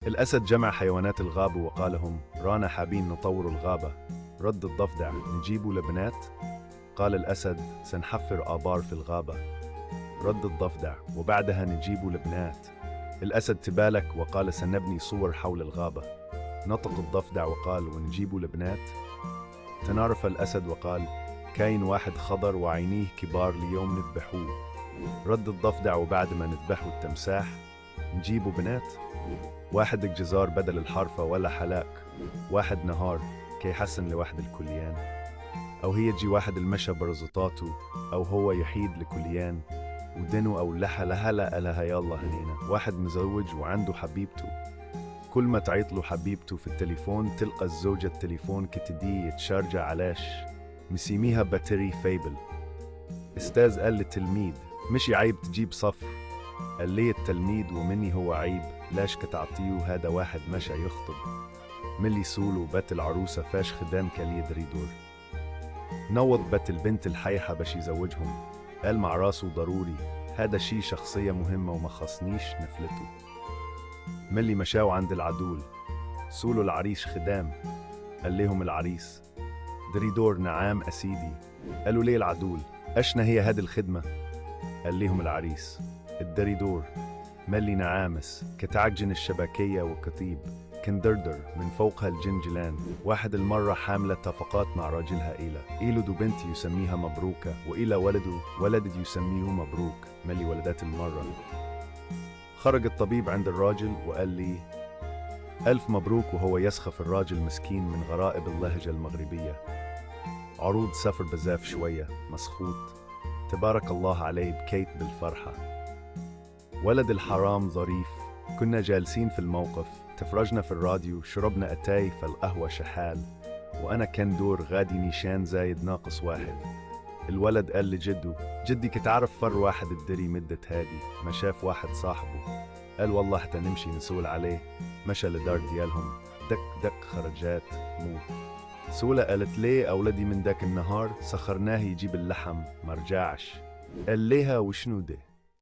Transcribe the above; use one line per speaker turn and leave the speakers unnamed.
الأسد جمع حيوانات الغابة وقال لهم: رانا حابين نطور الغابة. رد الضفدع: نجيبوا لبنات؟ قال الأسد: سنحفر آبار في الغابة. رد الضفدع: وبعدها نجيبوا لبنات؟ الأسد تبالك وقال: سنبني صور حول الغابة. نطق الضفدع وقال: ونجيبوا لبنات؟ تنارف الأسد وقال: كاين واحد خضر وعينيه كبار ليوم نذبحوه. رد الضفدع: وبعد ما نذبحوا التمساح نجيبوا بنات؟ واحد الجزار بدل الحرفة ولا حلاك. واحد نهار كي يحسن لواحد الكليان، أو هي تجي واحد المشى برزطاته، أو هو يحيد لكليان ودنو أو لها لها لا لها يلا هنينا. واحد مزوج وعنده حبيبته، كل ما تعيط له حبيبته في التليفون تلقى الزوجة التليفون كتدي يتشارجع علاش مسيميها باتري فيبل. استاذ قال للتلميذ: مش عيب تجيب صفر؟ قال لي التلميذ: ومني هو عيب؟ لاش كتعطيه هذا واحد مشى يخطب ملي سولو بات العروسة فاش خدام كلي دريدور. نوض بات البنت الحيحة باش يزوجهم، قال مع راسه: ضروري هذا شي شخصية مهمة وما خصنيش نفلته. ملي مشاو عند العدول سولو العريس خدام، قال لهم العريس: دريدور نعام أسيدي. قالوا ليه العدول: أشنا هي هذه الخدمة؟ قال لهم العريس: الدريدور ملي نعامس كتعجن الشبكية وكطيب كندردر من فوقها الجنجلان. واحد المرة حاملة اتفاقات مع راجلها إيله دو بنت يسميها مبروكة، وإلى ولد يسميه مبروك. ملي ولدت المرة خرج الطبيب عند الراجل وقال لي: ألف مبروك. وهو يسخف الراجل مسكين من غرائب اللهجة المغربية: عروض سفر بزاف شوية مسخوط، تبارك الله عليه بكيت بالفرحة. ولد الحرام ظريف. كنا جالسين في الموقف، تفرجنا في الراديو، شربنا أتاي فالقهوة شحال، وأنا كان دور غادي نيشان زايد ناقص واحد. الولد قال لجده: جدي كتعرف فر واحد الدري مدة هادي ما شاف واحد صاحبه، قال والله حتى نمشي نسول عليه. مشى لدار ديالهم، دق خرجات مو. سولة قالت: ليه أولادي من داك النهار سخرناه يجيب اللحم مرجعش؟ قال ليها: وشنو ده؟